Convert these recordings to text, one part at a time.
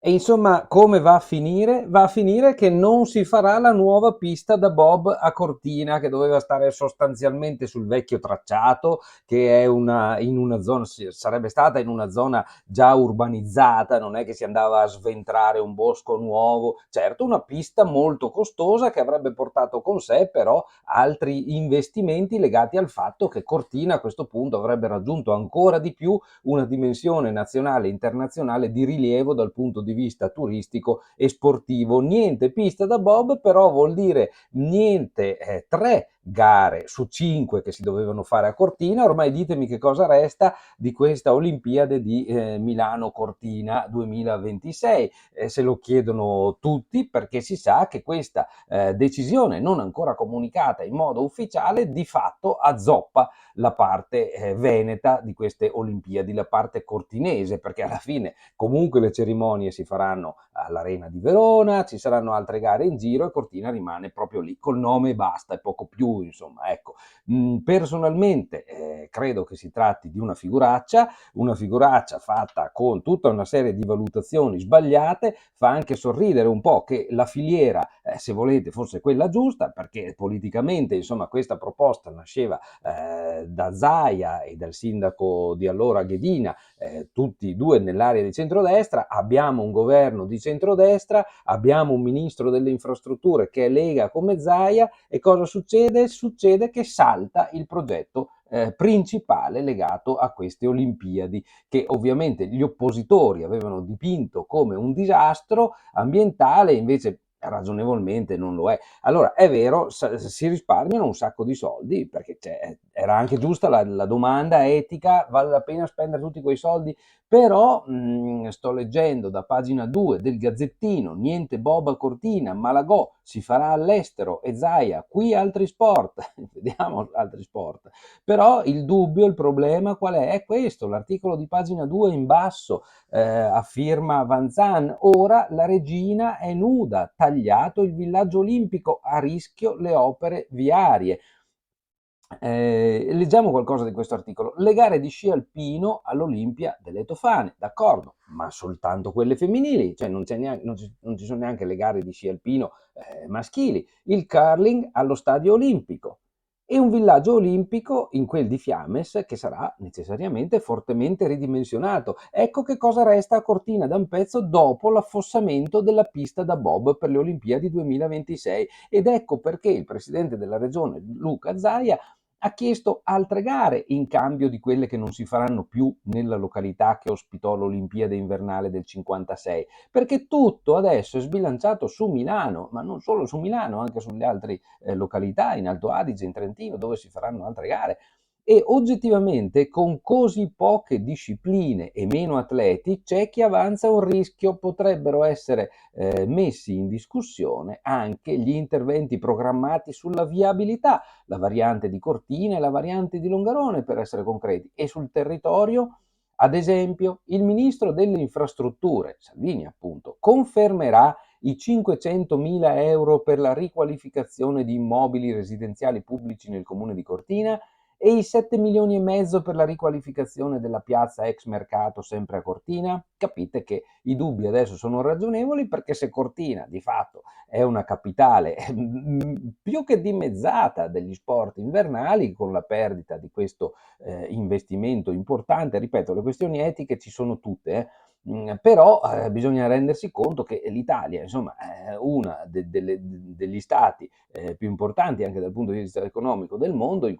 E insomma, come va a finire? Va a finire che non si farà la nuova pista da bob a Cortina, che doveva stare sostanzialmente sul vecchio tracciato, che è in una zona, sarebbe stata in una zona già urbanizzata, non è che si andava a sventrare un bosco nuovo. Certo, una pista molto costosa che avrebbe portato con sé però altri investimenti legati al fatto che Cortina a questo punto avrebbe raggiunto ancora di più una dimensione nazionale e internazionale di rilievo dal punto di vista turistico e sportivo. Niente pista da bob, però vuol dire niente 3 gare su 5 che si dovevano fare a Cortina. Ormai ditemi che cosa resta di questa Olimpiade di Milano Cortina 2026. Se lo chiedono tutti, perché si sa che questa decisione non ancora comunicata in modo ufficiale di fatto azzoppa la parte veneta di queste Olimpiadi, la parte cortinese, perché alla fine comunque le cerimonie si faranno all'Arena di Verona, ci saranno altre gare in giro e Cortina rimane proprio lì col nome e basta, e poco più, insomma, ecco. Personalmente credo che si tratti di una figuraccia fatta con tutta una serie di valutazioni sbagliate. Fa anche sorridere un po' che la filiera, se volete, fosse quella giusta, perché politicamente, insomma, questa proposta nasceva da Zaia e dal sindaco di allora Ghedina, tutti e due nell'area di centrodestra. Abbiamo un governo di centrodestra, abbiamo un ministro delle infrastrutture che è Lega come Zaia, e cosa succede? Succede che salta il progetto principale legato a queste Olimpiadi, che ovviamente gli oppositori avevano dipinto come un disastro ambientale, invece ragionevolmente non lo è. Allora, è vero, si risparmiano un sacco di soldi, perché era anche giusta la domanda etica: vale la pena spendere tutti quei soldi? Però sto leggendo da pagina 2 del Gazzettino: niente bob a Cortina, Malagò si farà all'estero e Zaia qui altri sport. Vediamo altri sport. Però il dubbio, il problema qual è? È questo, l'articolo di pagina 2 in basso, a firma Vanzan: ora la regina è nuda, tagliato il villaggio olimpico, a rischio le opere viarie. Leggiamo qualcosa di questo articolo. Le gare di sci alpino all'Olimpia delle Tofane, d'accordo, ma soltanto quelle femminili, cioè non ci sono neanche le gare di sci alpino maschili. Il curling allo stadio olimpico e un villaggio olimpico in quel di Fiames che sarà necessariamente fortemente ridimensionato. Ecco che cosa resta a Cortina d'Ampezzo dopo l'affossamento della pista da bob per le Olimpiadi 2026, ed ecco perché il presidente della regione Luca Zaia ha chiesto altre gare in cambio di quelle che non si faranno più nella località che ospitò l'Olimpiade invernale del 56, perché tutto adesso è sbilanciato su Milano, ma non solo su Milano, anche sulle altre località in Alto Adige, in Trentino, dove si faranno altre gare. E oggettivamente con così poche discipline e meno atleti c'è chi avanza un rischio: potrebbero essere messi in discussione anche gli interventi programmati sulla viabilità, la variante di Cortina e la variante di Longarone, per essere concreti, e sul territorio. Ad esempio, il ministro delle infrastrutture, Salvini appunto, confermerà i 500.000 euro per la riqualificazione di immobili residenziali pubblici nel comune di Cortina e i 7 milioni e mezzo per la riqualificazione della piazza ex mercato sempre a Cortina? Capite che i dubbi adesso sono ragionevoli, perché se Cortina di fatto è una capitale più che dimezzata degli sport invernali, con la perdita di questo investimento importante, ripeto, le questioni etiche ci sono tutte, però bisogna rendersi conto che l'Italia, insomma, è una degli stati più importanti anche dal punto di vista economico del mondo. In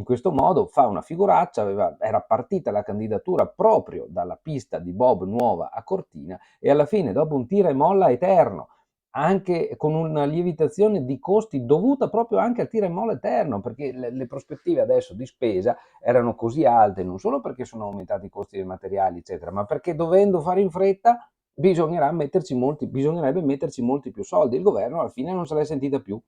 questo modo fa una figuraccia. Era partita la candidatura proprio dalla pista di bob nuova a Cortina, e alla fine, dopo un tira e molla eterno, anche con una lievitazione di costi dovuta proprio anche al tira e molla eterno, perché le prospettive adesso di spesa erano così alte, non solo perché sono aumentati i costi dei materiali, eccetera, ma perché, dovendo fare in fretta, bisognerebbe metterci molti più soldi. Il governo alla fine non se l'è sentita più.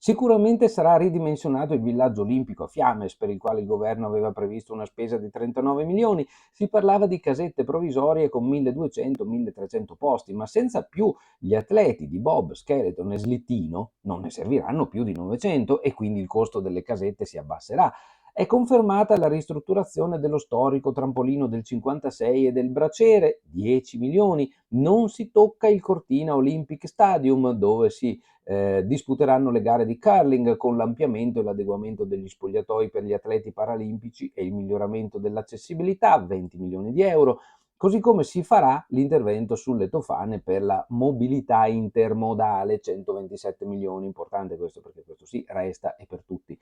Sicuramente sarà ridimensionato il villaggio olimpico a Fiames, per il quale il governo aveva previsto una spesa di 39 milioni. Si parlava di casette provvisorie con 1200-1300 posti, ma senza più gli atleti di bob, skeleton e slittino non ne serviranno più di 900, e quindi il costo delle casette si abbasserà. È confermata la ristrutturazione dello storico trampolino del 56 e del braciere, 10 milioni. Non si tocca il Cortina Olympic Stadium, dove si disputeranno le gare di curling, con l'ampliamento e l'adeguamento degli spogliatoi per gli atleti paralimpici e il miglioramento dell'accessibilità, 20 milioni di euro. Così come si farà l'intervento sulle tofane per la mobilità intermodale, 127 milioni, importante questo perché questo sì resta e per tutti.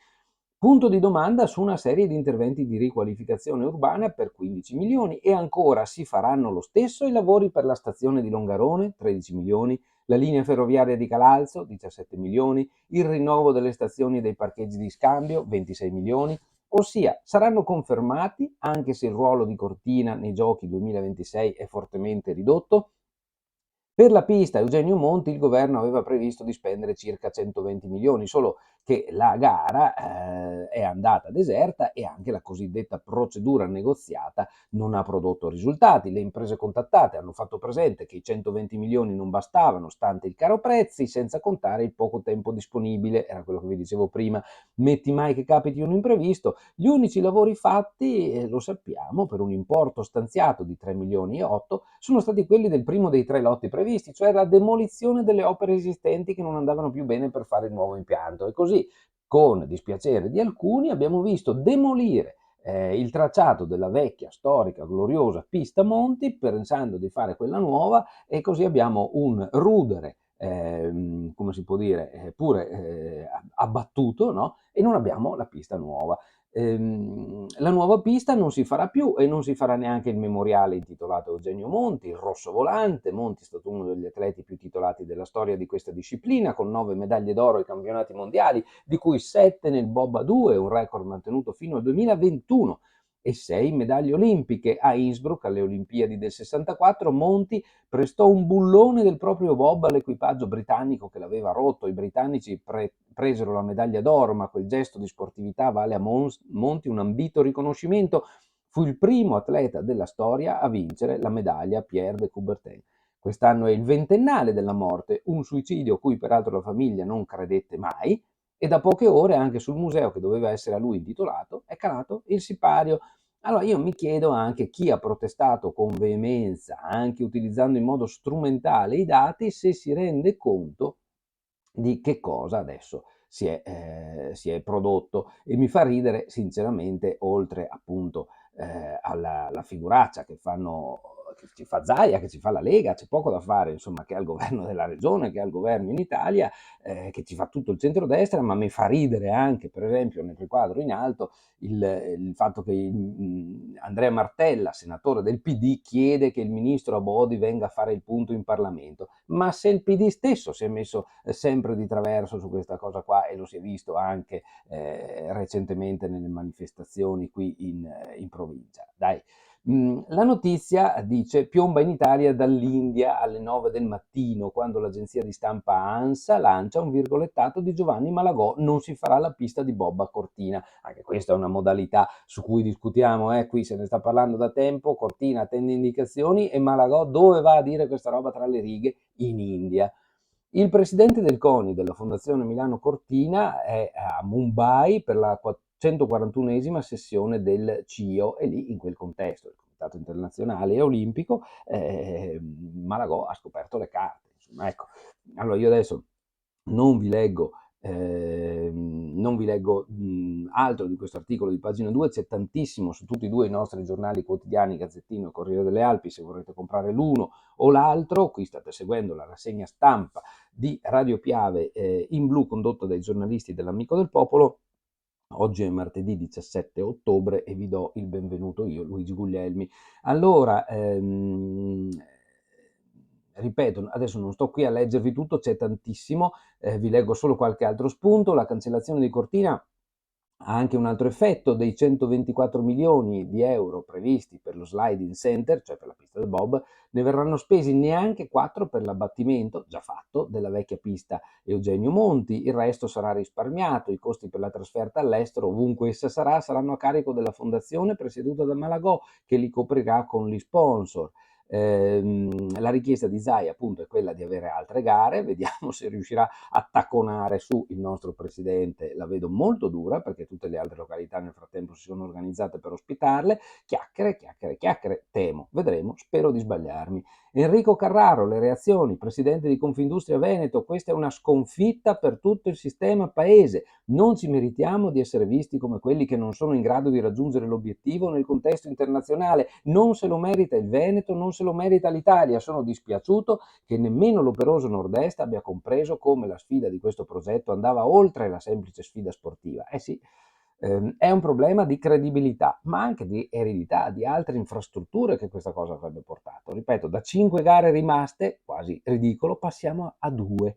Punto di domanda su una serie di interventi di riqualificazione urbana per 15 milioni, e ancora si faranno lo stesso i lavori per la stazione di Longarone, 13 milioni, la linea ferroviaria di Calalzo, 17 milioni, il rinnovo delle stazioni dei parcheggi di scambio, 26 milioni. Ossia, saranno confermati, anche se il ruolo di Cortina nei Giochi 2026 è fortemente ridotto. Per la pista Eugenio Monti il governo aveva previsto di spendere circa 120 milioni, solo che la gara è andata deserta e anche la cosiddetta procedura negoziata non ha prodotto risultati. Le imprese contattate hanno fatto presente che i 120 milioni non bastavano, stante il caro prezzi, senza contare il poco tempo disponibile, era quello che vi dicevo prima, metti mai che capiti un imprevisto. Gli unici lavori fatti, lo sappiamo, per un importo stanziato di 3 milioni e 8, sono stati quelli del primo dei 3 lotti previsti, cioè la demolizione delle opere esistenti che non andavano più bene per fare il nuovo impianto. E così, con dispiacere di alcuni, abbiamo visto demolire il tracciato della vecchia, storica, gloriosa pista Monti, pensando di fare quella nuova, e così abbiamo un rudere, come si può dire, pure abbattuto, no? E non abbiamo la pista nuova. La nuova pista non si farà più e non si farà neanche il memoriale intitolato Eugenio Monti, il rosso volante. Monti è stato uno degli atleti più titolati della storia di questa disciplina, con 9 medaglie d'oro ai campionati mondiali, di cui 7 nel bob a 2, un record mantenuto fino al 2021, e 6 medaglie olimpiche. A Innsbruck, alle Olimpiadi del 64, Monti prestò un bullone del proprio bob all'equipaggio britannico che l'aveva rotto. I britannici presero la medaglia d'oro, ma quel gesto di sportività vale a Monti un ambito riconoscimento. Fu il primo atleta della storia a vincere la medaglia Pierre de Coubertin. Quest'anno è il ventennale della morte, un suicidio a cui peraltro la famiglia non credette mai, e da poche ore anche sul museo che doveva essere a lui intitolato è calato il sipario. Allora io mi chiedo anche chi ha protestato con veemenza, anche utilizzando in modo strumentale i dati, se si rende conto di che cosa adesso si è prodotto. E mi fa ridere sinceramente, oltre appunto alla figuraccia che fanno, che ci fa Zaia, che ci fa la Lega, c'è poco da fare, insomma, che al governo della regione, che al governo in Italia, che ci fa tutto il centrodestra, ma mi fa ridere anche, per esempio, nel riquadro in alto, il fatto che Andrea Martella, senatore del PD, chiede che il ministro Abodi venga a fare il punto in Parlamento. Ma se il PD stesso si è messo sempre di traverso su questa cosa qua, e lo si è visto anche recentemente nelle manifestazioni qui in provincia. Dai. La notizia dice piomba in Italia dall'India alle 9 del mattino, quando l'agenzia di stampa ANSA lancia un virgolettato di Giovanni Malagò: non si farà la pista di bob a Cortina. Anche questa è una modalità su cui discutiamo, qui se ne sta parlando da tempo. Cortina attende indicazioni e Malagò dove va a dire questa roba tra le righe? In India. Il presidente del CONI della Fondazione Milano Cortina è a Mumbai per la 141esima sessione del CIO, e lì, in quel contesto, il Comitato Internazionale e Olimpico, Malagò ha scoperto le carte. Insomma, ecco. Allora io adesso non vi leggo, altro di questo articolo di pagina 2, c'è tantissimo su tutti e due i nostri giornali quotidiani, Gazzettino e Corriere delle Alpi, se vorrete comprare l'uno o l'altro. Qui state seguendo la rassegna stampa di Radio Piave in blu, condotta dai giornalisti dell'Amico del Popolo. Oggi è martedì 17 ottobre e vi do il benvenuto io, Luigi Guglielmi. Allora, ripeto, adesso non sto qui a leggervi tutto, c'è tantissimo, vi leggo solo qualche altro spunto. La cancellazione di Cortina ha anche un altro effetto: dei 124 milioni di euro previsti per lo sliding center, cioè per la pista del bob, ne verranno spesi neanche 4 per l'abbattimento, già fatto, della vecchia pista Eugenio Monti. Il resto sarà risparmiato. I costi per la trasferta all'estero, ovunque essa sarà, saranno a carico della fondazione presieduta da Malagò, che li coprirà con gli sponsor. La richiesta di Zaia appunto è quella di avere altre gare, vediamo se riuscirà a tacconare su il nostro presidente, la vedo molto dura perché tutte le altre località nel frattempo si sono organizzate per ospitarle, chiacchiere, chiacchiere, chiacchiere, temo, vedremo, spero di sbagliarmi. Enrico Carraro, le reazioni, presidente di Confindustria Veneto, questa è una sconfitta per tutto il sistema paese, non ci meritiamo di essere visti come quelli che non sono in grado di raggiungere l'obiettivo nel contesto internazionale, non se lo merita il Veneto, non se lo merita l'Italia, sono dispiaciuto che nemmeno l'operoso nord-est abbia compreso come la sfida di questo progetto andava oltre la semplice sfida sportiva. Eh sì, è un problema di credibilità, ma anche di eredità, di altre infrastrutture che questa cosa avrebbe portato. Ripeto, da 5 gare rimaste, quasi ridicolo, passiamo a 2.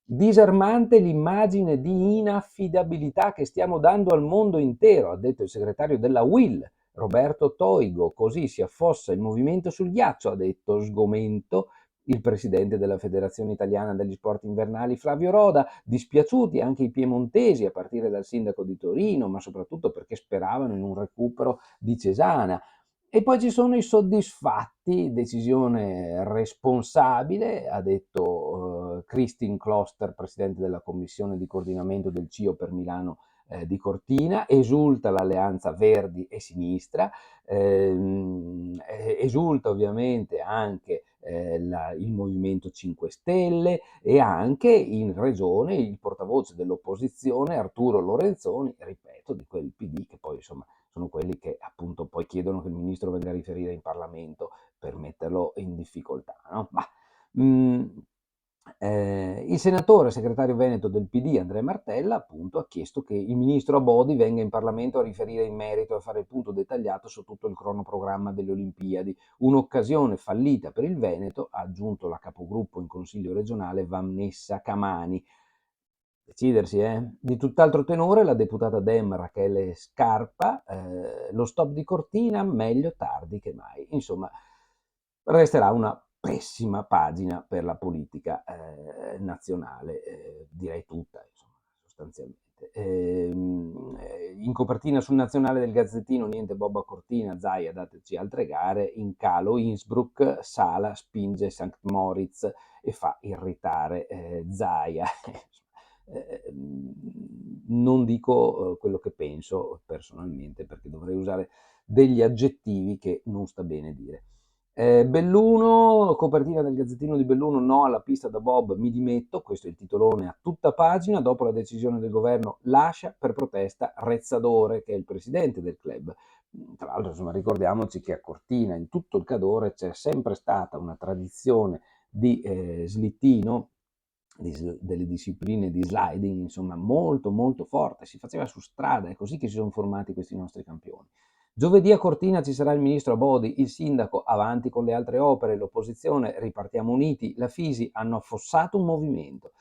Disarmante l'immagine di inaffidabilità che stiamo dando al mondo intero, ha detto il segretario della UIL, Roberto Toigo. Così si affossa il movimento sul ghiaccio, ha detto sgomento il presidente della Federazione Italiana degli Sport Invernali Flavio Roda, dispiaciuti anche i piemontesi a partire dal sindaco di Torino, ma soprattutto perché speravano in un recupero di Cesana. E poi ci sono i soddisfatti, decisione responsabile, ha detto Christine Kloster, presidente della commissione di coordinamento del CIO per Milano di Cortina, esulta l'alleanza Verdi e Sinistra, esulta ovviamente anche il Movimento 5 Stelle e anche in regione il portavoce dell'opposizione Arturo Lorenzoni, ripeto, di quel PD che poi insomma sono quelli che appunto poi chiedono che il ministro venga a riferire in Parlamento per metterlo in difficoltà. No? Il senatore segretario veneto del PD Andrea Martella appunto ha chiesto che il ministro Abodi venga in Parlamento a riferire in merito e a fare il punto dettagliato su tutto il cronoprogramma delle Olimpiadi, un'occasione fallita per il Veneto, ha aggiunto la capogruppo in Consiglio regionale Vanessa Camani. Decidersi, Di tutt'altro tenore la deputata Dem Rachele Scarpa, lo stop di Cortina meglio tardi che mai. Insomma, resterà una pessima pagina per la politica nazionale, direi tutta, insomma, sostanzialmente. In copertina sul nazionale del Gazzettino, niente Boba Cortina, Zaia, dateci altre gare, in calo Innsbruck, Sala spinge St. Moritz e fa irritare Zaia. Non dico quello che penso personalmente perché dovrei usare degli aggettivi che non sta bene dire. Belluno, copertina del Gazzettino di Belluno, no alla pista da bob, mi dimetto, questo è il titolone a tutta pagina, dopo la decisione del governo lascia per protesta Rezzadore, che è il presidente del club. Tra l'altro, insomma, ricordiamoci che a Cortina, in tutto il Cadore, c'è sempre stata una tradizione di slittino, delle discipline di sliding, insomma, molto molto forte, si faceva su strada, è così che si sono formati questi nostri campioni. Giovedì a Cortina ci sarà il ministro Abodi, il sindaco avanti con le altre opere, l'opposizione ripartiamo uniti, la Fisi hanno affossato un movimento.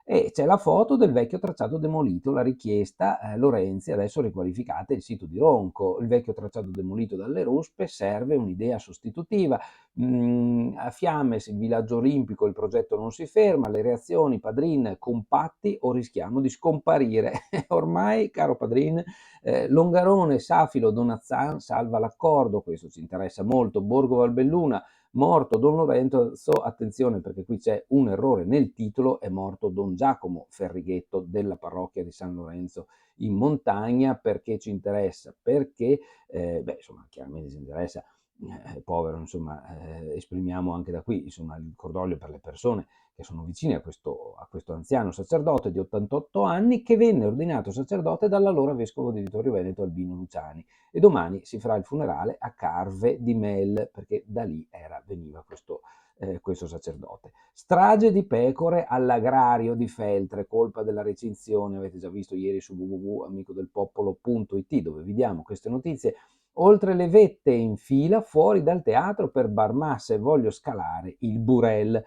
E c'è la foto del vecchio tracciato demolito, la richiesta Lorenzi, adesso riqualificate il sito di Ronco, il vecchio tracciato demolito dalle ruspe, serve un'idea sostitutiva, a Fiammes il villaggio olimpico, il progetto non si ferma, le reazioni, Padrin, compatti o rischiamo di scomparire. Ormai, caro Padrin, Longarone, Safilo, Donazzan, salva l'accordo, questo ci interessa molto, Borgo Valbelluna, morto Don Lorenzo, attenzione perché qui c'è un errore nel titolo, è morto Don Giacomo Ferrighetto della parrocchia di San Lorenzo in montagna. Perché ci interessa? Perché, insomma, chiaramente ci interessa, povero, insomma, esprimiamo anche da qui, insomma, il cordoglio per le persone che sono vicine a questo anziano sacerdote di 88 anni che venne ordinato sacerdote dall'allora vescovo di Vittorio Veneto Albino Luciani. E domani si farà il funerale a Carve di Mel, perché da lì veniva questo sacerdote. Strage di pecore all'agrario di Feltre, colpa della recinzione, avete già visto ieri su www.amicodelpopolo.it, dove vi diamo queste notizie. Oltre le vette in fila fuori dal teatro per bar massa e voglio scalare il Burel.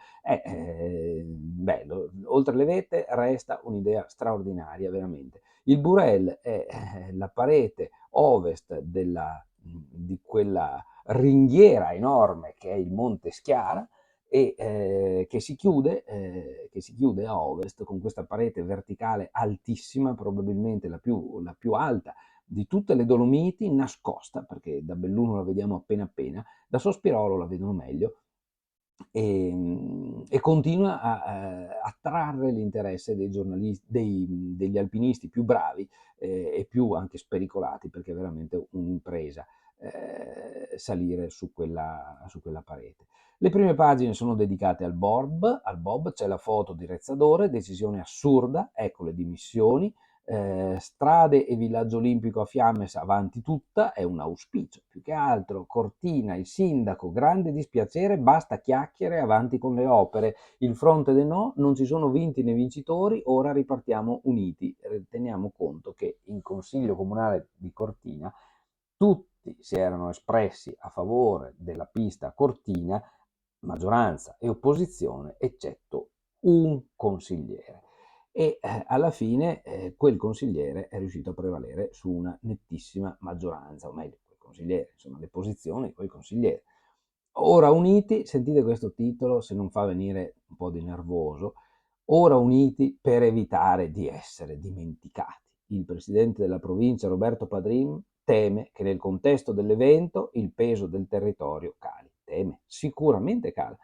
Bello, oltre le vette resta un'idea straordinaria, veramente. Il Burel è la parete ovest di quella ringhiera enorme che è il Monte Schiara e che si chiude a ovest con questa parete verticale altissima, probabilmente la più alta di tutte le Dolomiti nascosta, perché da Belluno la vediamo appena appena, da Sospirolo la vedono meglio, e continua a attrarre l'interesse degli alpinisti più bravi e più anche spericolati, perché è veramente un'impresa salire su quella parete. Le prime pagine sono dedicate al bob, c'è la foto di Rezzadore, decisione assurda, ecco le dimissioni, strade e villaggio olimpico a fiamme, avanti tutta, è un auspicio, più che altro. Cortina, il sindaco, grande dispiacere, basta chiacchiere, avanti con le opere, il fronte dei no, non ci sono vinti né vincitori, ora ripartiamo uniti. Teniamo conto che in Consiglio Comunale di Cortina tutti si erano espressi a favore della pista a Cortina, maggioranza e opposizione, eccetto un consigliere. E alla fine quel consigliere è riuscito a prevalere su una nettissima maggioranza, o meglio, quel consigliere, insomma, le posizioni di quel consigliere. Ora uniti, sentite questo titolo, se non fa venire un po' di nervoso, ora uniti per evitare di essere dimenticati. Il presidente della provincia, Roberto Padrin, teme che nel contesto dell'evento il peso del territorio cali. Teme, sicuramente cala.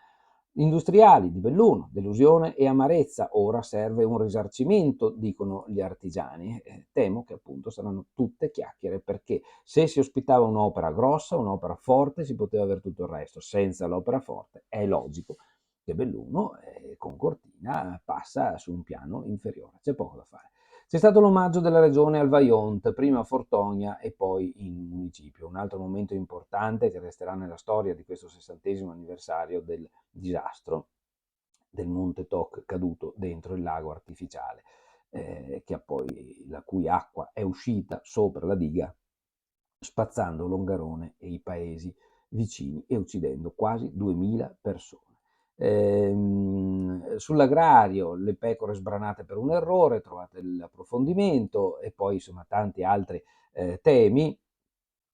Industriali di Belluno, delusione e amarezza, ora serve un risarcimento, dicono gli artigiani. Temo che appunto saranno tutte chiacchiere, perché se si ospitava un'opera grossa, un'opera forte, si poteva avere tutto il resto. Senza l'opera forte è logico che Belluno con Cortina passa su un piano inferiore, c'è poco da fare. C'è stato l'omaggio della regione al Vajont, prima a Fortogna e poi in municipio, un altro momento importante che resterà nella storia di questo 60° anniversario del disastro del Monte Toc caduto dentro il lago artificiale, la cui acqua è uscita sopra la diga, spazzando Longarone e i paesi vicini e uccidendo quasi 2000 persone. Sull'agrario, le pecore sbranate per un errore, trovate l'approfondimento, e poi insomma tanti altri temi.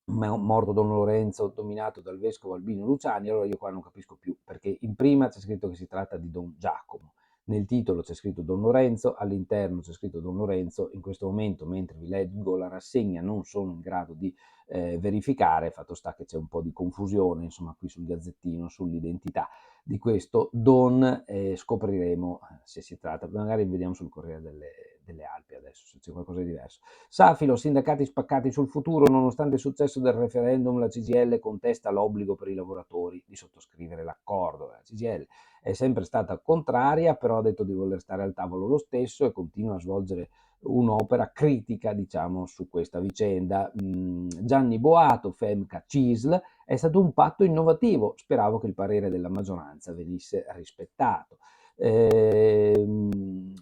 Morto Don Lorenzo dominato dal vescovo Albino Luciani. Allora io qua non capisco più, perché in prima c'è scritto che si tratta di Don Giacomo, nel titolo c'è scritto Don Lorenzo, all'interno c'è scritto Don Lorenzo. In questo momento, mentre vi leggo la rassegna, non sono in grado di verificare, fatto sta che c'è un po' di confusione insomma qui sul Gazzettino sull'identità di questo Don. Scopriremo se si tratta, magari vediamo sul Corriere delle Alpi adesso se c'è qualcosa di diverso. Safilo, sindacati spaccati sul futuro, nonostante il successo del referendum la CGIL contesta l'obbligo per i lavoratori di sottoscrivere l'accordo. La CGIL è sempre stata contraria, però ha detto di voler stare al tavolo lo stesso e continua a svolgere un'opera critica, diciamo, su questa vicenda. Gianni Boato, Femca CISL, è stato un patto innovativo, speravo che il parere della maggioranza venisse rispettato.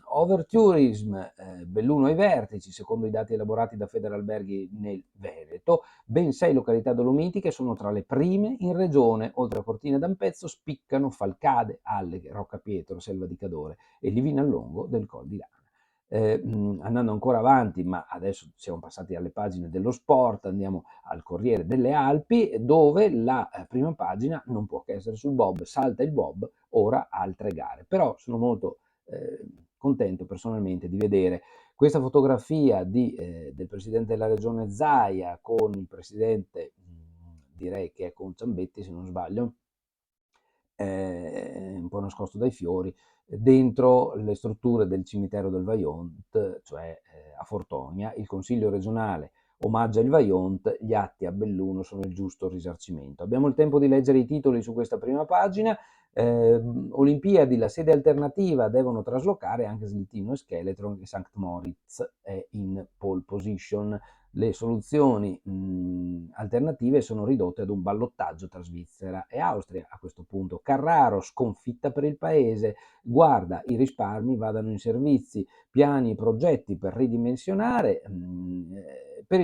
Overtourism, Belluno ai vertici, secondo i dati elaborati da Federalberghi nel Veneto, ben 6 località dolomitiche sono tra le prime in regione. Oltre a Cortina d'Ampezzo spiccano Falcade, Alleghe, Roccapietro, Selva di Cadore e Livinallongo del Col di Lana. Andando ancora avanti, ma adesso siamo passati alle pagine dello sport, andiamo al Corriere delle Alpi, dove la prima pagina non può che essere sul bob. Salta il bob, ora altre gare. Però sono molto contento personalmente di vedere questa fotografia del presidente della regione Zaia con il presidente, direi che è con Ciambetti se non sbaglio, un po' nascosto dai fiori, dentro le strutture del cimitero del Vajont, cioè a Fortogna. Il Consiglio regionale omaggia il Vajont, gli atti a Belluno sono il giusto risarcimento. Abbiamo il tempo di leggere i titoli su questa prima pagina. Olimpiadi, la sede alternativa, devono traslocare anche Slittino e Scheletron, e St. Moritz è in pole position. Le soluzioni alternative sono ridotte ad un ballottaggio tra Svizzera e Austria. A questo punto Carraro, sconfitta per il paese, guarda i risparmi vadano in servizi, piani e progetti per ridimensionare. Per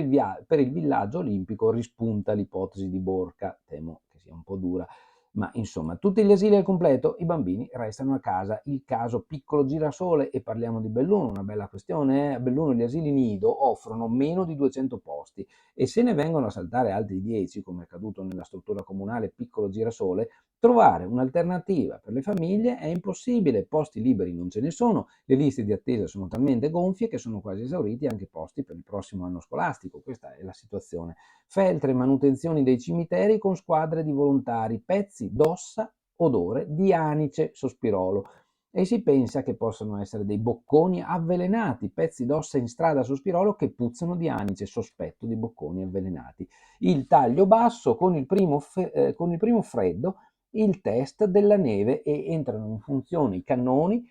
il villaggio olimpico rispunta l'ipotesi di Borca, temo che sia un po' dura. Ma insomma, tutti gli asili al completo, i bambini restano a casa. Il caso Piccolo Girasole, e parliamo di Belluno, una bella questione. A Belluno gli asili nido offrono meno di 200 posti e se ne vengono a saltare altri 10, come è accaduto nella struttura comunale Piccolo Girasole, Trovare un'alternativa per le famiglie è impossibile, posti liberi non ce ne sono, le liste di attesa sono talmente gonfie che sono quasi esauriti anche posti per il prossimo anno scolastico. Questa è la situazione. Feltre, manutenzioni dei cimiteri con squadre di volontari, pezzi d'ossa, odore di anice, sospirolo. E si pensa che possano essere dei bocconi avvelenati, pezzi d'ossa in strada a sospirolo che puzzano di anice, sospetto di bocconi avvelenati. Il taglio basso con il primo freddo, il test della neve, e entrano in funzione i cannoni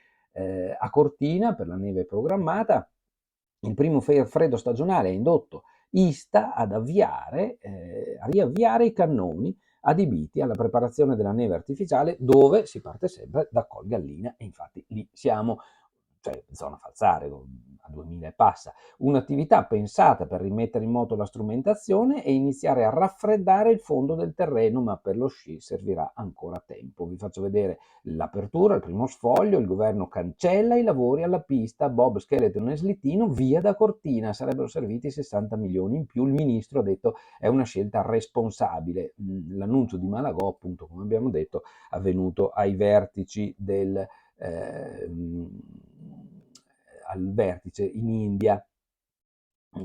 a Cortina per la neve programmata. Il primo freddo stagionale ha indotto ISTA a riavviare i cannoni adibiti alla preparazione della neve artificiale, dove si parte sempre da Colgallina, e infatti lì siamo, cioè zona Falzare, a 2000 e passa. Un'attività pensata per rimettere in moto la strumentazione e iniziare a raffreddare il fondo del terreno, ma per lo sci servirà ancora tempo. Vi faccio vedere l'apertura, il primo sfoglio. Il governo cancella i lavori alla pista, Bob Skeleton e Slittino via da Cortina, sarebbero serviti 60 milioni in più. Il ministro ha detto è una scelta responsabile. L'annuncio di Malagò, appunto, come abbiamo detto, avvenuto ai vertici al vertice in India.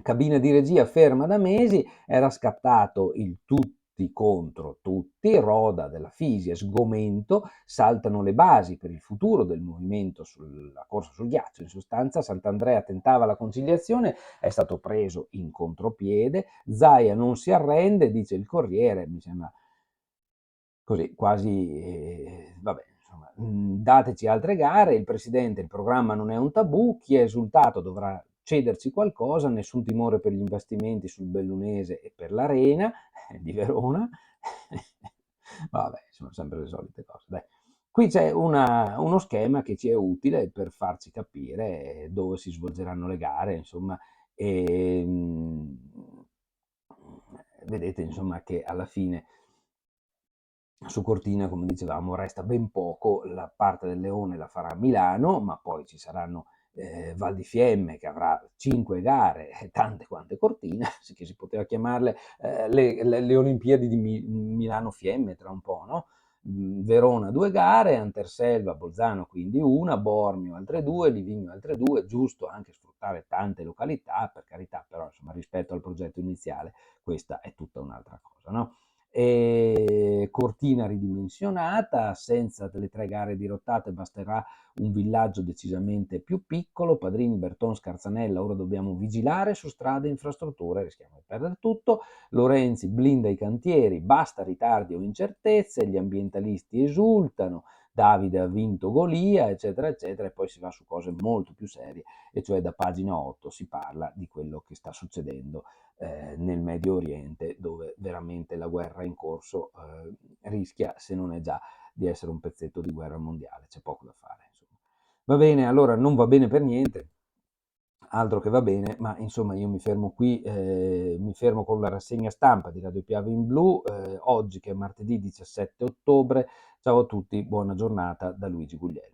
Cabina di regia ferma da mesi, era scattato il tutti contro tutti, Roda della Fisia, sgomento, saltano le basi per il futuro del movimento sulla corsa sul ghiaccio. In sostanza Sant'Andrea tentava la conciliazione, è stato preso in contropiede, Zaia non si arrende, dice il Corriere, mi sembra così quasi, vabbè, insomma, dateci altre gare, il presidente, il programma non è un tabù, chi è esultato dovrà cederci qualcosa, nessun timore per gli investimenti sul Bellunese e per l'Arena di Verona. Vabbè, sono sempre le solite cose, dai. Qui c'è uno schema che ci è utile per farci capire dove si svolgeranno le gare, insomma, e vedete, insomma, che alla fine su Cortina, come dicevamo, resta ben poco. La parte del Leone la farà Milano, ma poi ci saranno Val di Fiemme, che avrà 5 gare, tante quante Cortina, che si poteva chiamarle le Olimpiadi di Milano Fiemme tra un po', no? Verona 2 gare, Anterselva, Bolzano quindi una, Bormio altre 2, Livigno altre 2, giusto anche sfruttare tante località, per carità, però insomma rispetto al progetto iniziale questa è tutta un'altra cosa, no? E Cortina ridimensionata, senza delle 3 gare dirottate basterà un villaggio decisamente più piccolo. Padrini, Berton, Scarzanella, ora dobbiamo vigilare su strade e infrastrutture, rischiamo di perdere tutto. Lorenzi blinda i cantieri, basta ritardi o incertezze, gli ambientalisti esultano, Davide ha vinto Golia, eccetera, eccetera, e poi si va su cose molto più serie, e cioè da pagina 8 si parla di quello che sta succedendo nel Medio Oriente, dove veramente la guerra in corso rischia, se non è già, di essere un pezzetto di guerra mondiale. C'è poco da fare, insomma. Va bene, allora non va bene per niente, altro che va bene, ma insomma io mi fermo qui, mi fermo con la rassegna stampa di Radio Piave in Blu, oggi che è martedì 17 ottobre. Ciao a tutti, buona giornata da Luigi Guglielmi.